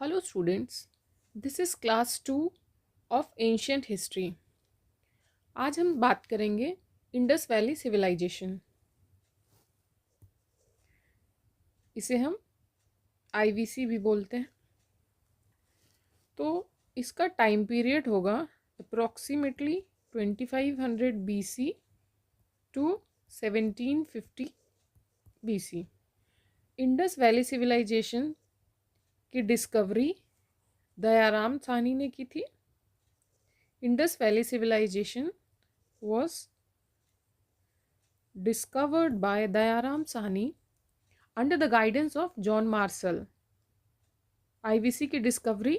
Hello students, this is class 2 of ancient history. आज हम बात करेंगे इंडस वैली सिविलाइजेशन। इसे हम आईवीसी भी बोलते हैं। तो इसका टाइम पीरियड होगा approximately 2500 BC to 1750 BC. Indus valley civilisation की डिस्कवरी दयाराम साहनी ने की थी। Indus valley civilization was discovered by Dayaram Sahni under the guidance of John Marshall. IVC की डिस्कवरी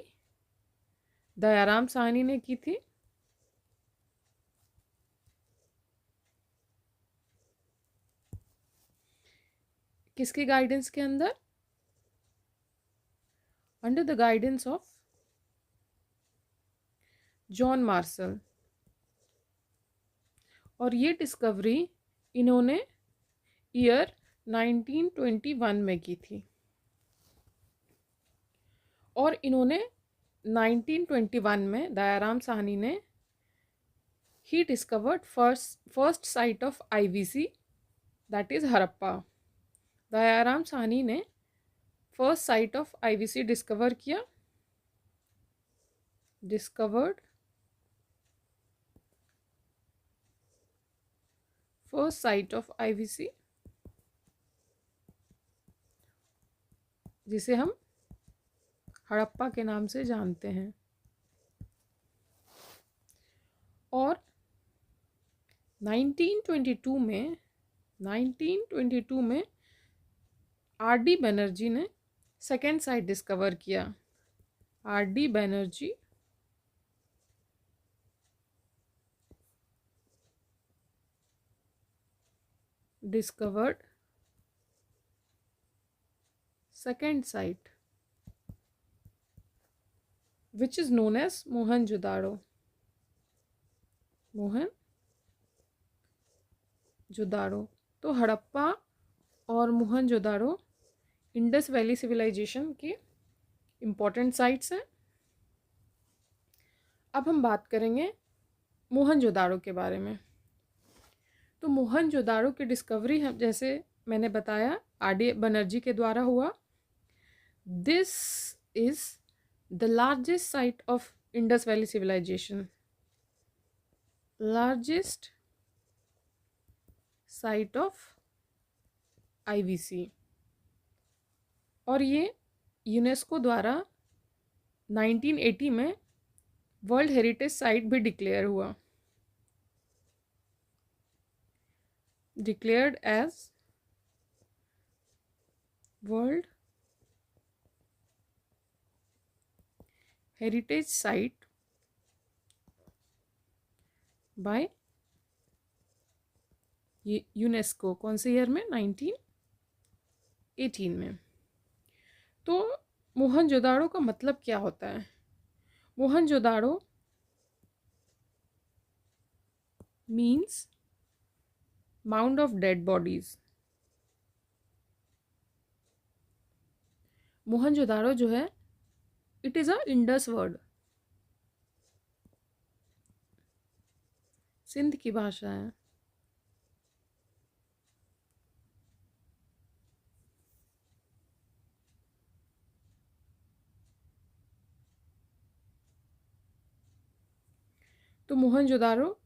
दयाराम साहनी ने की थी। किसके गाइडेंस के अंदर? Under the guidance of John Marshall. और ये डिस्कवरी इन्होंने ईयर 1921 में की थी। और इन्होंने 1921 में दयाराम साहनी ने ही discovered first site of IVC, that is Harappa. Dayaram Sahni ने first site of IVC discovered first site of IVC, जिसे हम हड़प्पा के नाम से जानते हैं। और 1922 में आर डी बनर्जी ने सेकेंड साइट डिस्कवर किया। R D Banerjee discovered second site which is known as Mohenjodaro. Mohenjodaro तो हड़प्पा और मोहनजोदाड़ो इंडस वैली सिविलाइजेशन के इम्पॉर्टेंट साइट्स हैं। अब हम बात करेंगे मोहनजोदाड़ो के बारे में। तो मोहनजोदाड़ो की डिस्कवरी हम जैसे मैंने बताया आर डी बनर्जी के द्वारा हुआ। This is the largest site of Indus valley civilization, largest site of IVC. और ये यूनेस्को द्वारा 1980 में वर्ल्ड हेरिटेज साइट भी declared as world heritage site by UNESCO. कौन से ईयर में? 1918 में। तो मोहनजोदाड़ो का मतलब क्या होता है? Mohenjodaro means mound of dead bodies. Mohenjodaro जो है it is a Indus word, Sindh की भाषा है। तो Mohenjodaro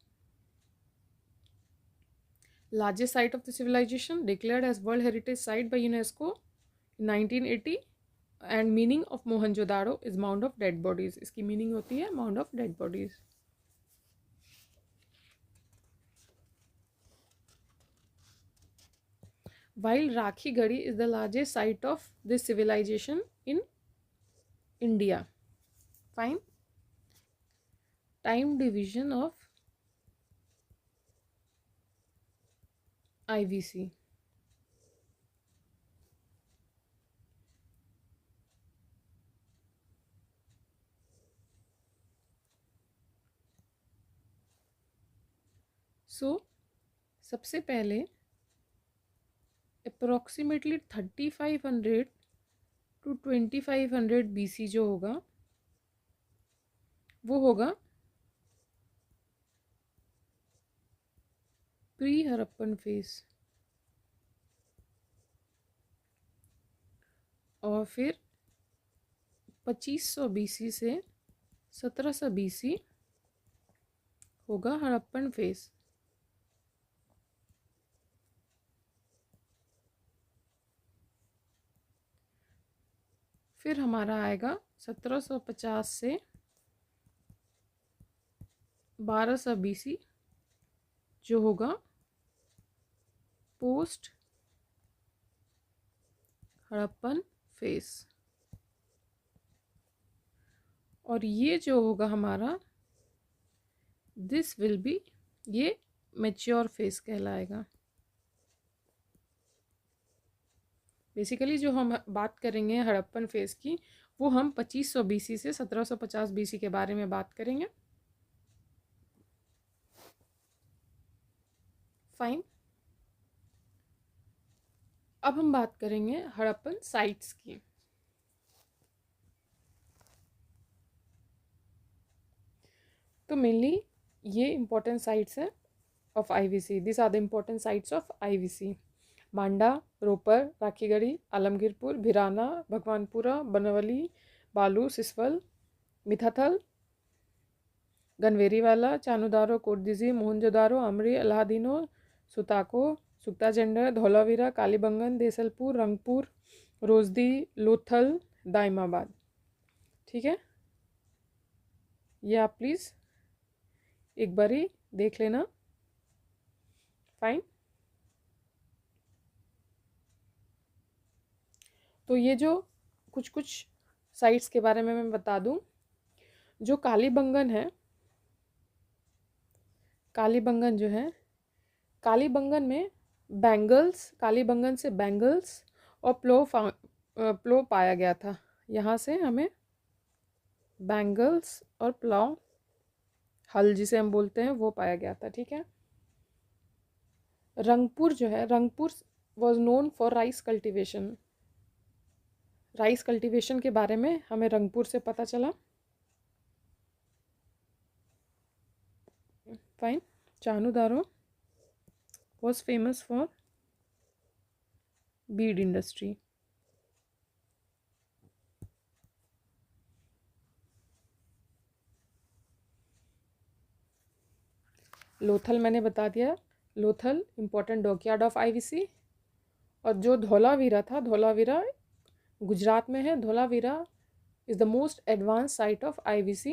largest site of the civilization declared as World Heritage Site by UNESCO in 1980 and meaning of Mohenjo-daro is mound of dead bodies। इसकी meaning होती है mound of dead bodies। While Rakhigarhi is the largest site of this civilization in India। Fine। Time division of IVC। सबसे पहले approximately 3500 to 2500 BC जो होगा वो होगा pre Harappan phase, और फिर 2500 BC से 1700 BC होगा हड़प्पन फेज। फिर हमारा आएगा 1750 से 1200 BC जो होगा पोस्ट हड़प्पन फेज। और ये जो होगा हमारा दिस विल बी, ये मैच्योर फेज कहलाएगा। बेसिकली जो हम बात करेंगे हड़प्पन फेज की, वो हम 2500 BC से 1750 BC के बारे में बात करेंगे। फाइन। अब हम बात करेंगे हड़प्पन साइट्स की। तो मेनली ये इंपॉर्टेंट साइट्स है of IVC. This are the important sites of IVC: Manda, Ropar, Rakhigarhi, Alamgirpur, Bhirrana, Bhagwanpura, Banawali, Balu, सिसवल, मिथाथल, गनवेरीवाला, चानुदारो, कोटदिजी, Mohenjodaro, अमरी, अलादीनो, सुताको, सुक्ताजेंडर, धौलावीरा, कालीबंगन, देसलपुर, रंगपुर, रोजदी, लोथल, दाइमाबाद। ठीक है, ये आप प्लीज़ एक बारी देख लेना। फाइन। तो ये जो कुछ कुछ साइट्स के बारे में मैं बता दूं, जो कालीबंगन है, कालीबंगन जो है, कालीबंगन में बैंगल्स, कालीबंगन से बैंगल्स और प्लो पाया गया था। यहाँ से हमें बैंगल्स और प्लॉ, हल जिसे हम बोलते हैं, वो पाया गया था। ठीक है। रंगपुर जो है, Rangpur was known for rice cultivation. Rice cultivation के बारे में हमें रंगपुर से पता चला। Fine. Chanhudaro was famous for bead industry. Lothal मैंने बता दिया, Lothal important dockyard of IVC. और जो धौलावीरा था, धौलावीरा गुजरात में है। Dholavira is the most advance site of IVC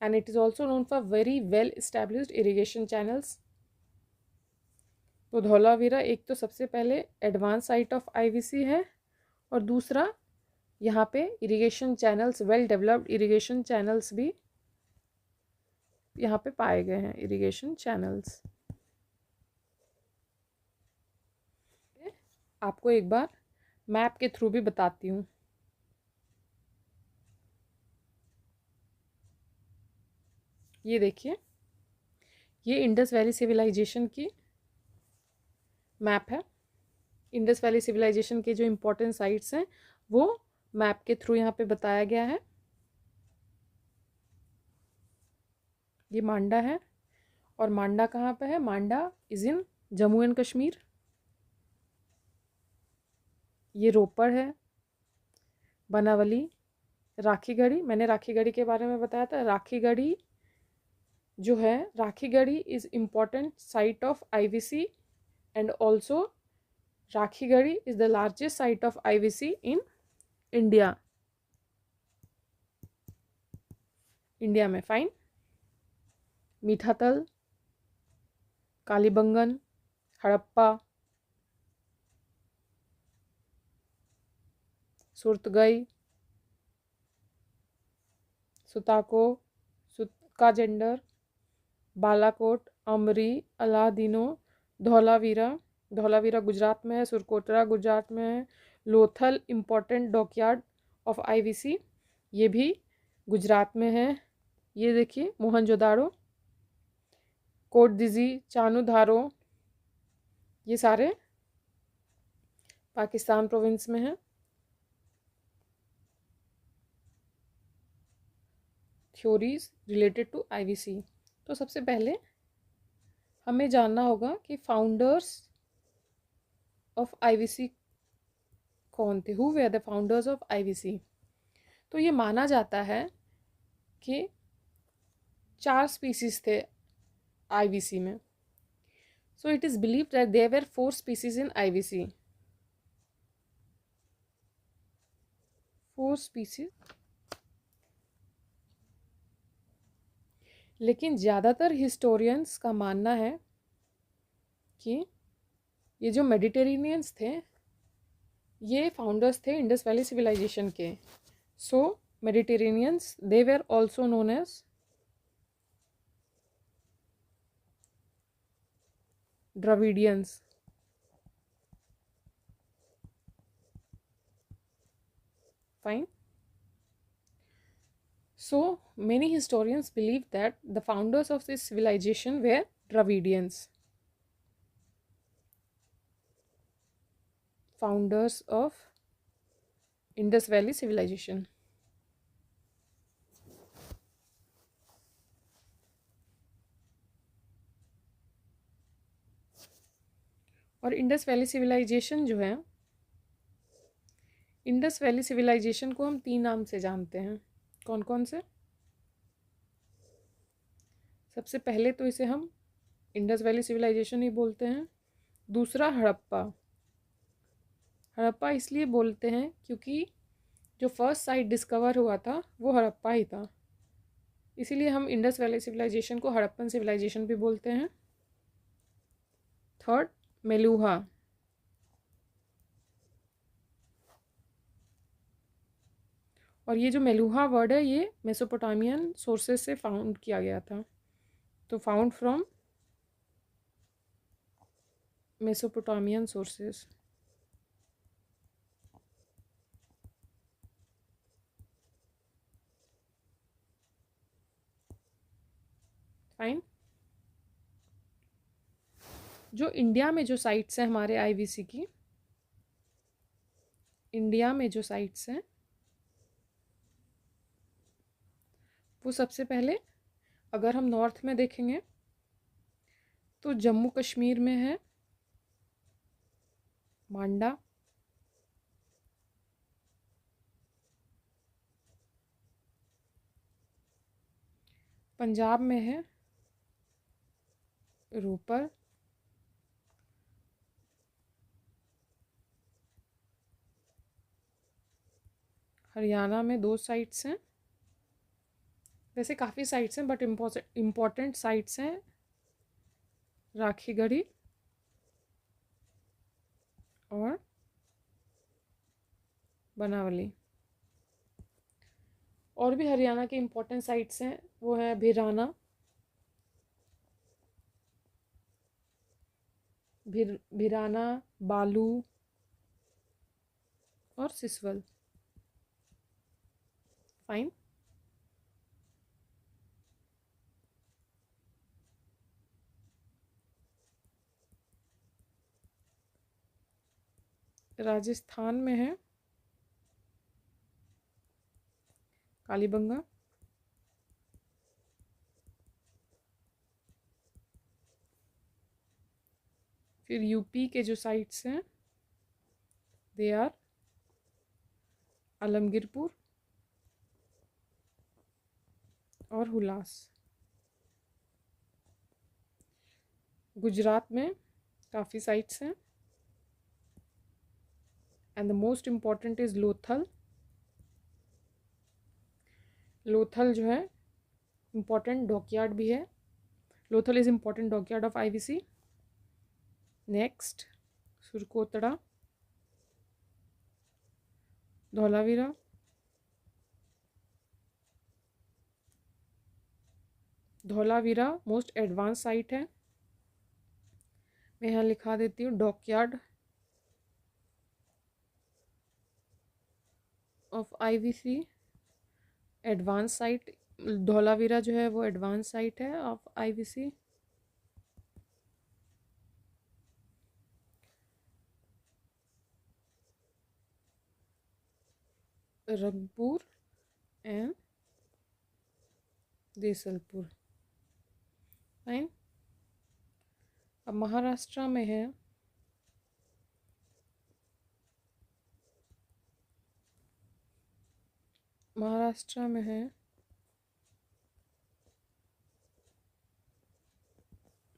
and it is also known for very well established irrigation channels. तो धौलावीरा एक तो सबसे पहले एडवांस साइट ऑफ आईवीसी है, और दूसरा यहाँ पे irrigation channels, well developed irrigation channels भी यहाँ पे पाए गए हैं। इरिगेशन चैनल्स आपको एक बार मैप के थ्रू भी बताती हूँ। ये देखिए, ये इंडस वैली सिविलाइजेशन की मैप है। इंडस वैली सिविलाइजेशन के जो इम्पोर्टेंट साइट्स हैं वो मैप के थ्रू यहाँ पे बताया गया है। ये मांडा है, और मांडा कहाँ पे है? Manda is in Jammu and Kashmir. ये रोपड़ है, बनावली, राखीगढ़ी। मैंने राखीगढ़ी के बारे में बताया था। राखीगढ़ी जो है, Rakhigarhi is important site of IVC and also Rakhigarhi is the largest site of IVC in India, India में। फाइन। मीठातल, कालीबंगन, हड़प्पा, सुरतगई, सुताको, सुक्काजेंडर, बालाकोट, अमरी, अलादीनो, धौलावीरा। धौलावीरा गुजरात में है। सुरकोटरा गुजरात में है। Lothal important dockyard of IVC, ये भी गुजरात में है। ये देखिए मोहनजोदाड़ो, कोटदिजी, चानुधारो, ये सारे पाकिस्तान प्रोविंस में है। Theories related to IVC. तो सबसे पहले हमें जानना होगा कि फाउंडर्स ऑफ आईवीसी कौन थे, who way the founders of IVC. तो ये माना जाता है कि 4 स्पीसीज थे आईवीसी में। So it is believed that there were 4 species in IVC. 4 species. लेकिन ज़्यादातर हिस्टोरियंस का मानना है कि ये जो मेडिटेरेनियंस थे ये फाउंडर्स थे इंडस वैली सिविलाइजेशन के। So Mediterraneans they were also known as Dravidians. Fine. So many historians believe that the founders of this civilization were Dravidians. Founders of Indus Valley civilization. और इंडस वैली सिविलाइजेशन जो है, Indus valley civilisation को हम 3 नाम से जानते हैं। कौन कौन से? सबसे पहले तो इसे हम इंडस वैली सिविलाइजेशन ही बोलते हैं। दूसरा हड़प्पा। हड़प्पा इसलिए बोलते हैं क्योंकि जो फर्स्ट साइट डिस्कवर हुआ था वो हड़प्पा ही था, इसीलिए हम इंडस वैली सिविलाइजेशन को हड़प्पन सिविलाइजेशन भी बोलते हैं। थर्ड, मेलुहा। और ये जो मेलुहा वर्ड है ये मेसोपोटामियन सोर्सेज से फाउंड किया गया था। तो found from Mesopotamian sources. Fine. जो इंडिया में जो साइट्स हैं हमारे आईवीसी की, इंडिया में जो साइट्स हैं वो सबसे पहले अगर हम नॉर्थ में देखेंगे तो जम्मू कश्मीर में है मांडा। पंजाब में है रोपर। हरियाणा में 2 साइट्स हैं, वैसे काफ़ी साइट्स हैं बट इम्पोर्टेंट साइट्स हैं राखीगढ़ी और बनावली। और भी हरियाणा के इम्पोर्टेंट साइट्स हैं, वो है भिराना, भिराना, बालू और सिसवल। फाइन। राजस्थान में है कालीबंगा। फिर यूपी के जो साइट्स हैं दे आर आलमगीरपुर और हुलास। गुजरात में काफ़ी साइट्स हैं and the most important is Lothal. Lothal जो है इम्पॉर्टेंट डॉकयार्ड भी है। Lothal is important dockyard of IVC. Next Surkotada, Dholavira, Dholavira most advance site है। मैं यहाँ लिखा देती हूँ dockyard of IVC. Advance site Dholavira जो है वो एडवांस साइट है of IVC. Rangpur and Desalpur. Fine. अब महाराष्ट्र में है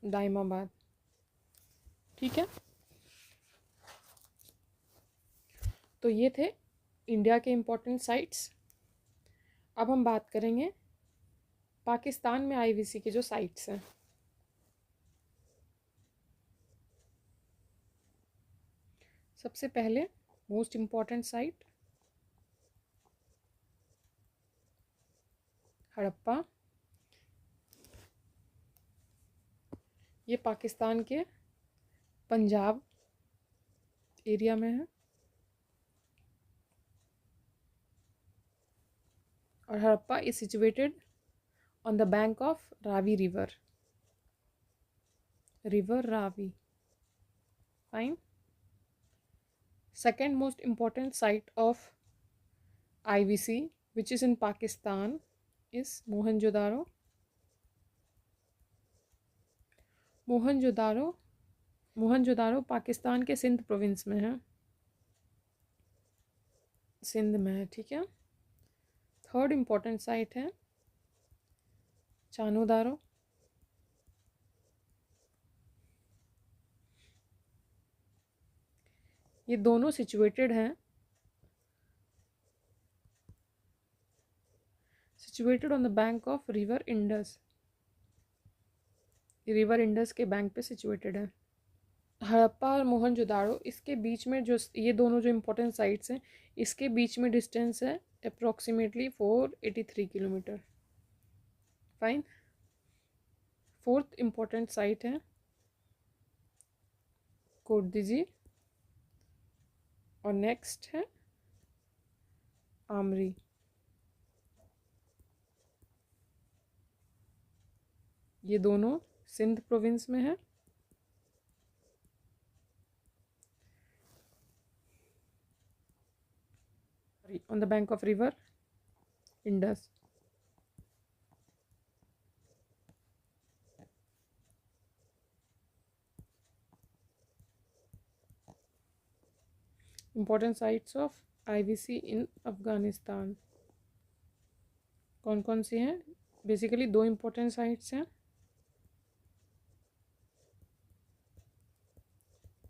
दाइमाबाद। ठीक है, तो ये थे इंडिया के इम्पोर्टेंट साइट्स। अब हम बात करेंगे पाकिस्तान में आईवीसी के जो साइट्स हैं। सबसे पहले मोस्ट इम्पॉर्टेंट साइट हड़प्पा। ये पाकिस्तान के पंजाब एरिया में है और Harappa is situated on the bank of Ravi river Ravi. Fine. Second most important site of IVC which is in Pakistan is Mohenjo-daro। Mohenjodaro Pakistan के सिंध प्रोविंस में है, सिंध में है। ठीक है। थर्ड इम्पोर्टेंट साइट है चानोदारो। ये दोनों सिचुएटेड हैं on the bank of river Indus. River Indus के बैंक पे सिचुएटेड है। हड़प्पा और मोहनजोदारो, इसके बीच में जो ये दोनों जो इम्पोर्टेंट साइट्स हैं, इसके बीच में डिस्टेंस है approximately 483 kilometre. Fine. Fourth important site है कोटदीजी और नेक्स्ट है आमरी। ये दोनों सिंध प्रोविंस में है। On the bank of river Indus. Important sites of IVC in Afghanistan कौन कौन सी हैं? बेसिकली दो इम्पोर्टेंट साइट्स हैं,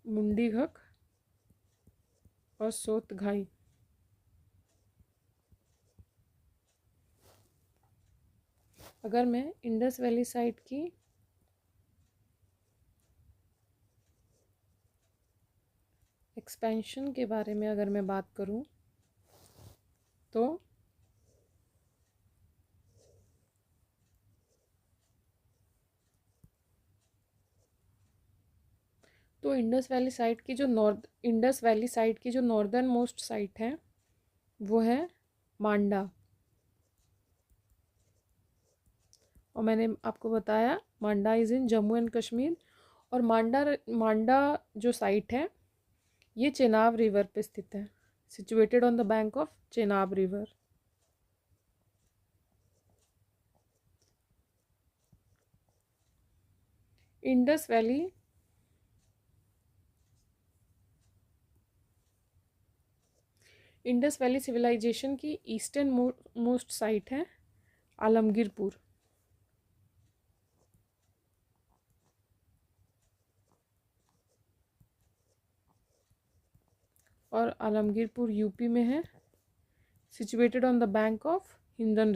मुंडीघक और सोतघाई। अगर मैं इंडस वैली साइट की एक्सपेंशन के बारे में अगर मैं बात करूं तो इंडस वैली साइट की जो नॉर्दर्न मोस्ट साइट है वो है मांडा। और मैंने आपको बताया Manda is in Jammu and Kashmir. और मांडा जो साइट है ये चेनाब रिवर पे स्थित है, situated on the bank of Chenab river. Indus valley civilisation की ईस्टर्न मोस्ट साइट है आलमगीरपुर। और आलमगीरपुर यूपी में है, situated on the bank of Hindon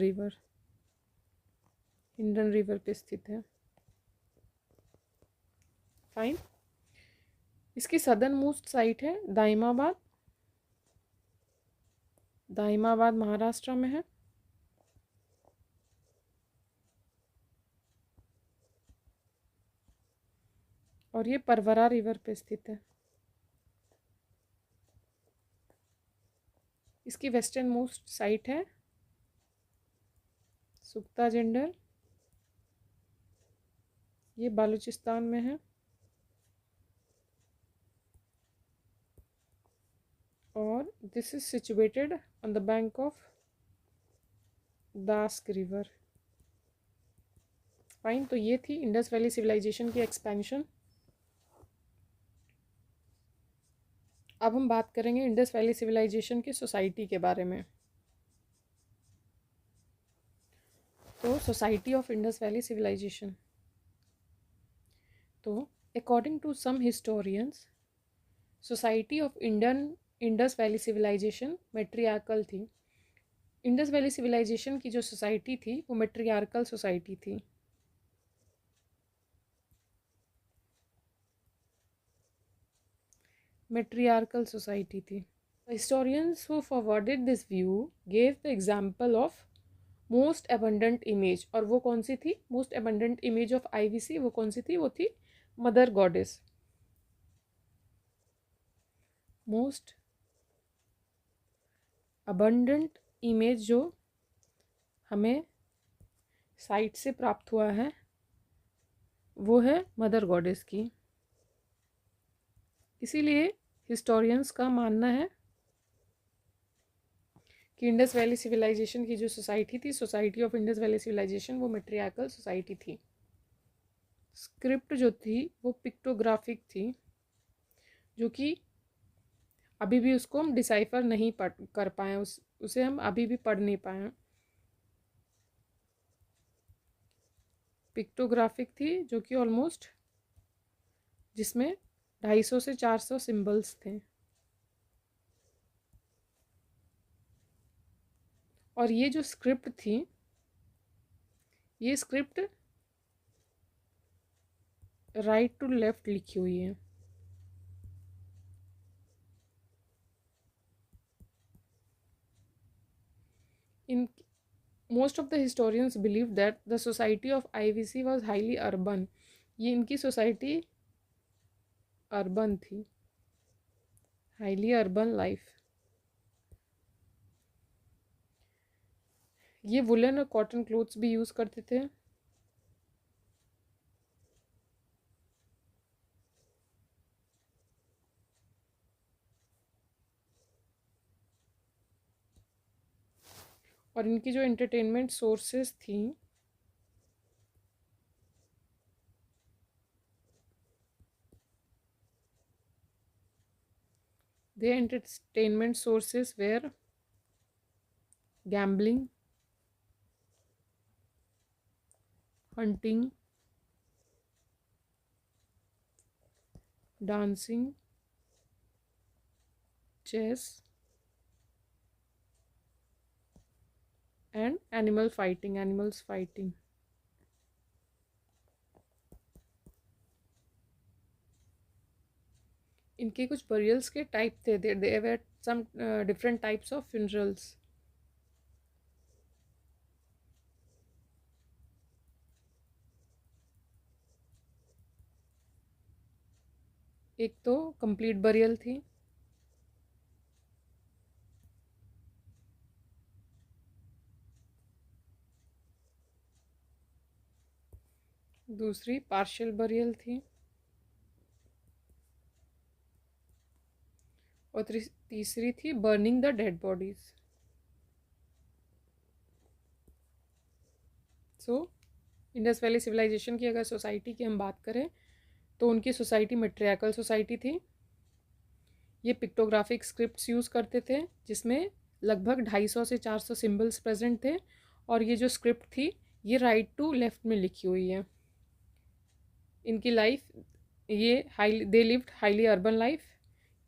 river पे स्थित है। फाइन। इसकी सदर्न मोस्ट साइट है दाइमाबाद महाराष्ट्र में है। और ये परवरा रिवर पे स्थित है। इसकी वेस्टर्न मोस्ट साइट है सुक्ता जेंडर, ये बालूचिस्तान में है। और और this is situated on the bank of Dasht river. Fine, तो ये थी इंडस वैली सिविलाइजेशन की एक्सपेंशन। अब हम बात करेंगे इंडस वैली सिविलाइजेशन की सोसाइटी के बारे में। तो society of Indus valley civilisation, तो according to some historians society of Indus valley civilisation matriarchal थी। इंडस वैली सिविलाइजेशन की जो सोसाइटी थी वो मैट्रियार्कल सोसाइटी थी। मैट्रियार्कल सोसाइटी थी। Historians who forwarded this view gave the example of most abundant image, और वो कौन सी थी? Most abundant image of IVC वो कौन सी थी? वो थी mother goddess. Most abundant image जो हमें साइट से प्राप्त हुआ है वो है मदर गॉडेस की। इसीलिए हिस्टोरियंस का मानना है कि इंडस वैली सिविलाइजेशन की जो सोसाइटी थी, society of Indus valley civilisation, वो मैट्रियार्कल सोसाइटी थी। स्क्रिप्ट जो थी वो पिक्टोग्राफिक थी, जो कि अभी भी उसको हम डिसाइफर नहीं कर पाए, उसे हम अभी भी पढ़ नहीं पाए। पिक्टोग्राफिक थी, जो कि ऑलमोस्ट जिसमें 250 से 400 सिंबल्स थे। और ये जो स्क्रिप्ट थी, ये स्क्रिप्ट राइट टू लेफ्ट लिखी हुई है। In most of the historians believe that the society of IVC was highly urban. ये इनकी सोसाइटी अर्बन थी, हाईली अर्बन लाइफ। ये वुलन और कॉटन क्लोथ्स भी यूज़ करते थे। और इनकी जो एंटरटेनमेंट सोर्सेस थी their entertainment sources were gambling, hunting, dancing, chess, and animals fighting. इनके कुछ बरियल्स के टाइप थे, there were some different types of funerals. एक तो कंप्लीट बरियल थी, दूसरी पार्शियल बरियल थी, और तीसरी थी burning the dead bodies. So Indus valley civilisation की अगर सोसाइटी की हम बात करें तो उनकी सोसाइटी मैट्रियार्कल सोसाइटी थी। ये पिक्टोग्राफिक स्क्रिप्ट्स यूज़ करते थे जिसमें लगभग 250 से 400 सिंबल्स प्रेजेंट थे, और ये जो स्क्रिप्ट थी ये राइट टू लेफ्ट में लिखी हुई है। इनकी लाइफ, ये they lived highly urban life.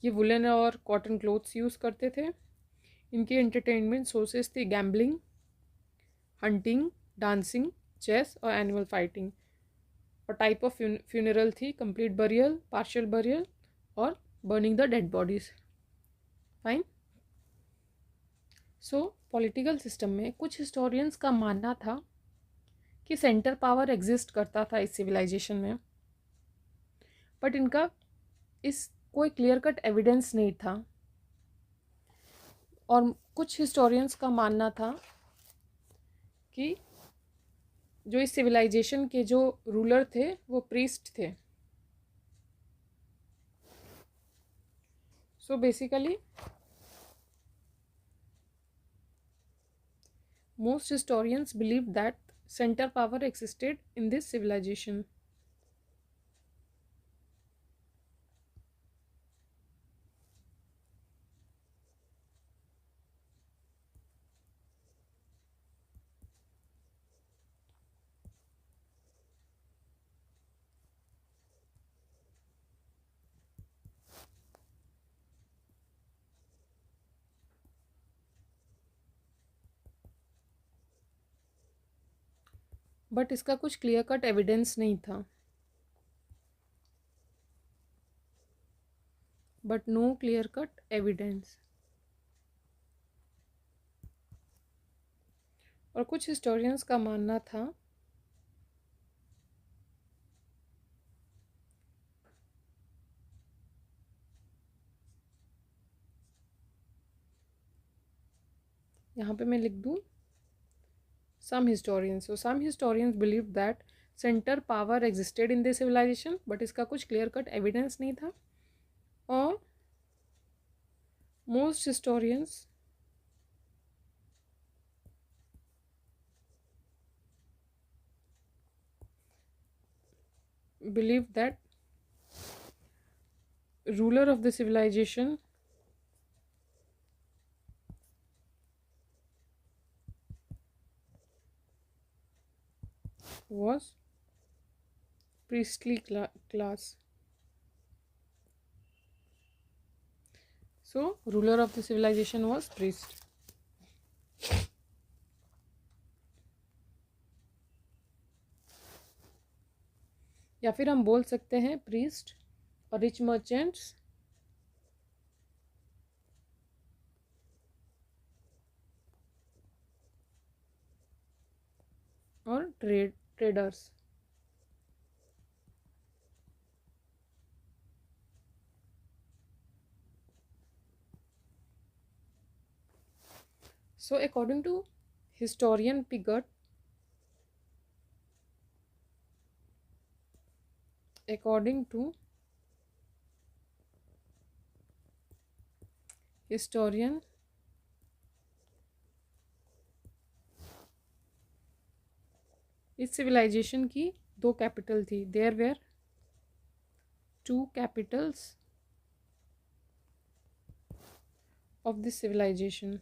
ये वुलन और कॉटन क्लोथ्स यूज़ करते थे। इनकी एंटरटेनमेंट सोर्सेज थी गैम्बलिंग, हंटिंग, डांसिंग, चेस और एनिमल फाइटिंग। और टाइप ऑफ फ्यूनरल थी कंप्लीट बरियल, पार्शियल बरियल और burning the dead bodies. Fine. So political system में कुछ हिस्टोरियंस का मानना था कि सेंटर पावर एग्जिस्ट करता था इस सिविलाइजेशन में, बट इनका इस कोई क्लियर कट एविडेंस नहीं था। और कुछ हिस्टोरियंस का मानना था कि जो इस सिविलाइजेशन के जो रूलर थे वो प्रीस्ट थे। So basically Most historians believe that center power existed in this civilization. But इसका कुछ क्लियर कट एविडेंस नहीं था. But no clear cut evidence. और कुछ हिस्टोरियंस का मानना था यहाँ पे मैं लिख दूँ some historians. So some historians believe that center power existed in this civilization, but इसका कुछ clear cut evidence नहीं था. और most historians believe that ruler of the civilization was priestly class. So ruler of the civilization was priest. या फिर हम बोल सकते हैं priest और rich merchants और traders. So according to historian Piggott, according to historian इस सिविलाइजेशन की 2 कैपिटल थी. There were 2 capitals of this civilization.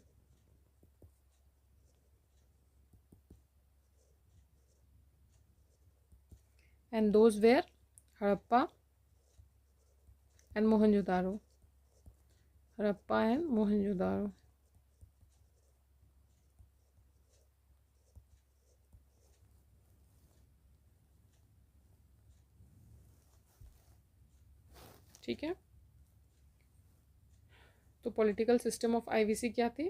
And those were Harappa and Mohenjodaro. Harappa and Mohenjodaro. ठीक है. तो पॉलिटिकल सिस्टम ऑफ आईवीसी क्या थी?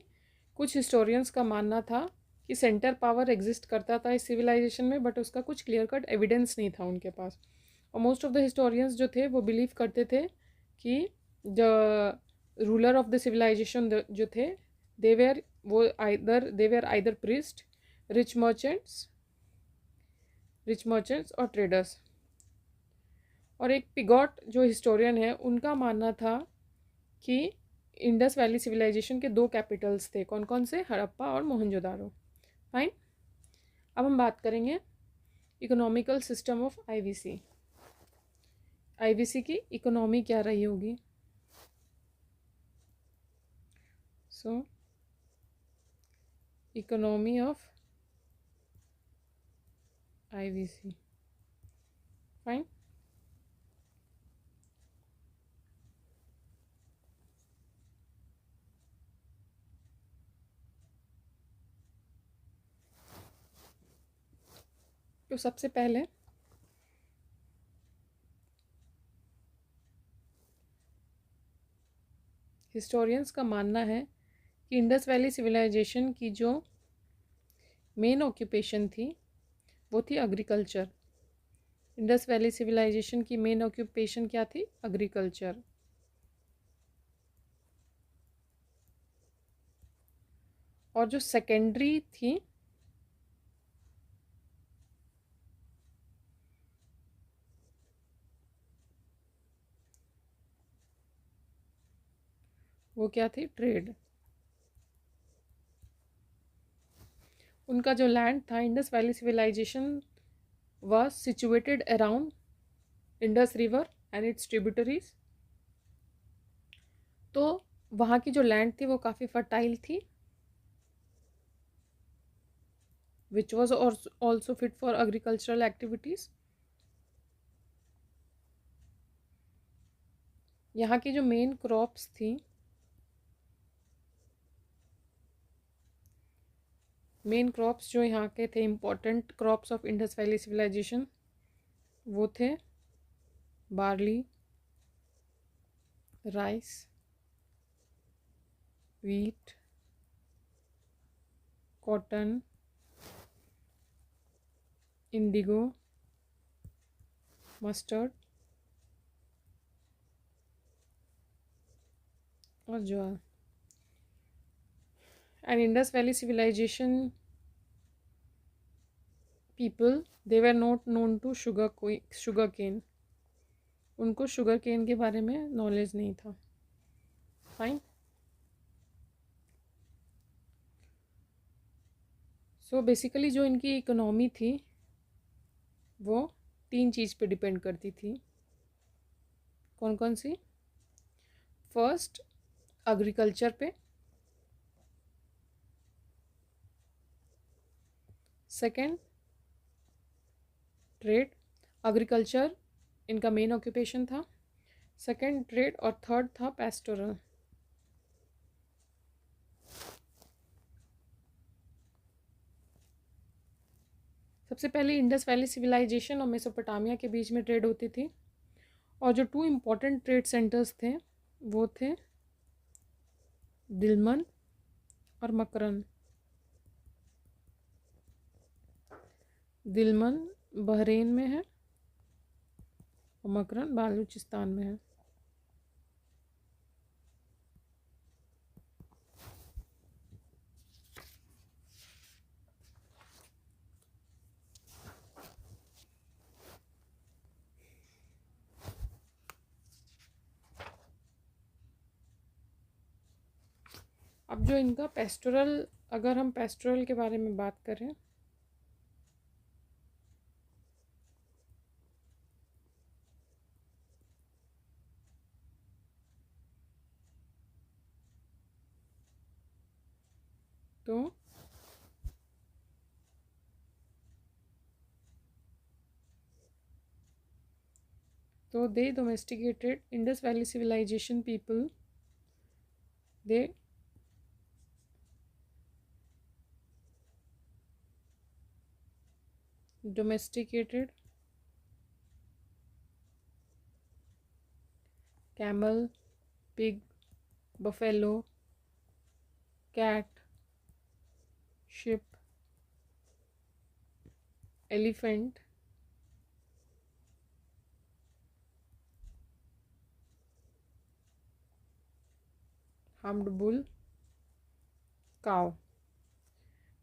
कुछ हिस्टोरियंस का मानना था कि सेंटर पावर एग्जिस्ट करता था इस सिविलाइजेशन में, बट उसका कुछ क्लियर कट एविडेंस नहीं था उनके पास. और मोस्ट ऑफ द हिस्टोरियंस जो थे वो बिलीव करते थे कि the ruler of the civilization जो थे they were either priest, rich merchants और ट्रेडर्स. और एक पिगॉट जो हिस्टोरियन है उनका मानना था कि इंडस वैली सिविलाइजेशन के 2 कैपिटल्स थे. कौन कौन से? हड़प्पा और मोहनजोदारो. फाइन. अब हम बात करेंगे economical system of IVC. IVC की इकोनॉमी क्या रही होगी? सो इकोनॉमी ऑफ आईवीसी. फाइन. तो सबसे पहले हिस्टोरियंस का मानना है कि इंडस वैली सिविलाइजेशन की जो मेन ऑक्यूपेशन थी वो थी एग्रीकल्चर. इंडस वैली सिविलाइजेशन की मेन ऑक्यूपेशन क्या थी? एग्रीकल्चर. और जो सेकेंडरी थी वो क्या थी? ट्रेड. उनका जो लैंड था, Indus valley civilization was situated around Indus river and its tributaries. तो वहाँ की जो लैंड थी वो काफ़ी फर्टाइल थी, which was also fit for agricultural activities. यहाँ की जो मेन क्रॉप्स थी, मेन क्रॉप्स जो यहाँ के थे important crops of Indus valley civilisation, वो थे barley, rice, wheat, cotton, indigo, mustard और ज्वार। And Indus valley civilisation people, they were not known to sugar cane. उनको शुगर केन के बारे में नॉलेज नहीं था। फाइन। सो बेसिकली जो इनकी इकोनॉमी थी वो 3 चीज़ पे डिपेंड करती थी। कौन कौन सी? फर्स्ट, एग्रीकल्चर पे। Second, trade. एग्रीकल्चर इनका मेन ऑक्यूपेशन था, सेकंड ट्रेड, और थर्ड था पेस्टोरल। सबसे पहले इंडस वैली सिविलाइजेशन और मेसोपोटामिया के बीच में ट्रेड होती थी, और जो 2 इम्पॉर्टेंट ट्रेड सेंटर्स थे वो थे दिलमन और मकरन। दिलमन बहरेन में है और मकरन बालूचिस्तान में है। अब जो इनका पेस्टोरल, अगर हम पेस्टोरल के बारे में बात करें तो they domesticated Indus Valley civilization people. They domesticated camel, pig, buffalo, cat, sheep, elephant, hummed bull, cow.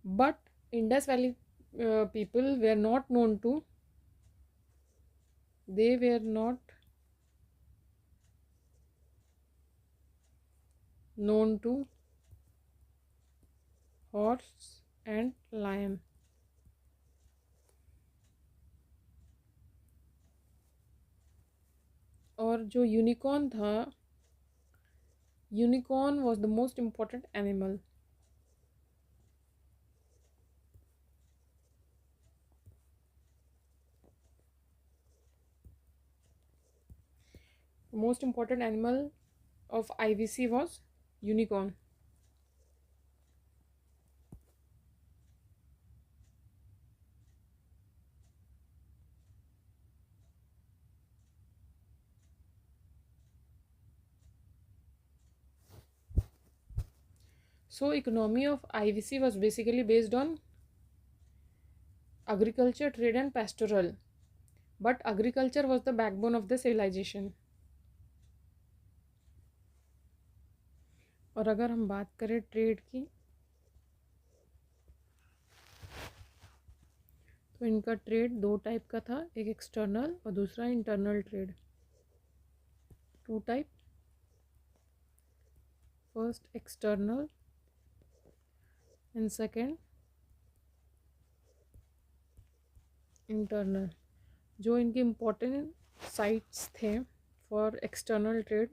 But Indus Valley people were not known to, they were not known to horse and lion. और जो unicorn था, unicorn was the most important animal. The most important animal of IVC was unicorn. So economy of IVC was basically based on agriculture, trade and pastoral. But agriculture was the backbone of the civilization. और अगर हम बात करें trade की, तो इनका trade 2 type का था, एक एक्सटर्नल और दूसरा internal trade. 2 type, first external and second internal, जो इनके इम्पोर्टेंट साइट्स थे फॉर एक्सटर्नल ट्रेड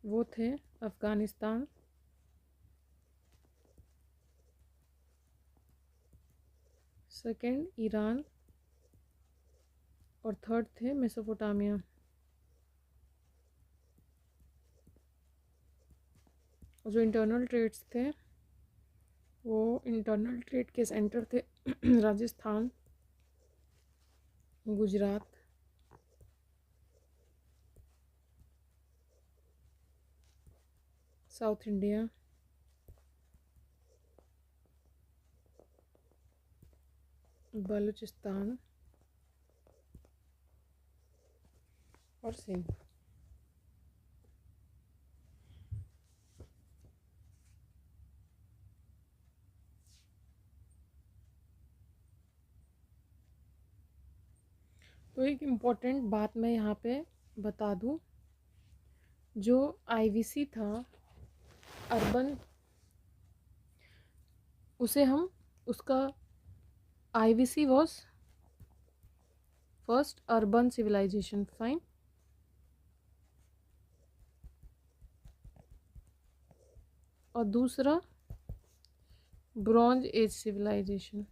वो थे अफ़गानिस्तान, सेकंड ईरान और थर्ड थे मेसोपोटामिया। और जो इंटरनल ट्रेड्स थे वो इंटरनल ट्रेड के सेंटर थे राजस्थान, गुजरात, साउथ इंडिया, बलूचिस्तान और सिंध। तो एक इम्पॉर्टेंट बात मैं यहाँ पे बता दूँ, जो आईवीसी था अर्बन, उसे हम उसका IVC was first urban civilization, fine, और दूसरा bronze age civilization.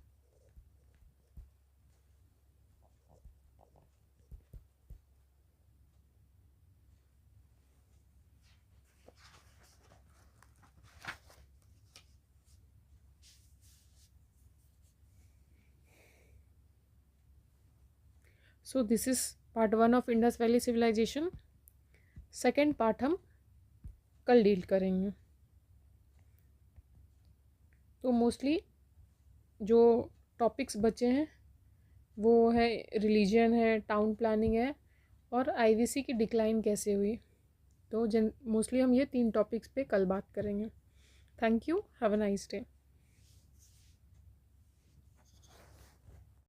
So this is part 1 of Indus valley civilization. Second part हम कल डील करेंगे। तो मोस्टली जो टॉपिक्स बचे हैं वो है रिलीजन है, टाउन प्लानिंग है, और आईवीसी की डिक्लाइन कैसे हुई। तो मोस्टली हम ये 3 टॉपिक्स पे कल बात करेंगे। Thank you, have a nice day.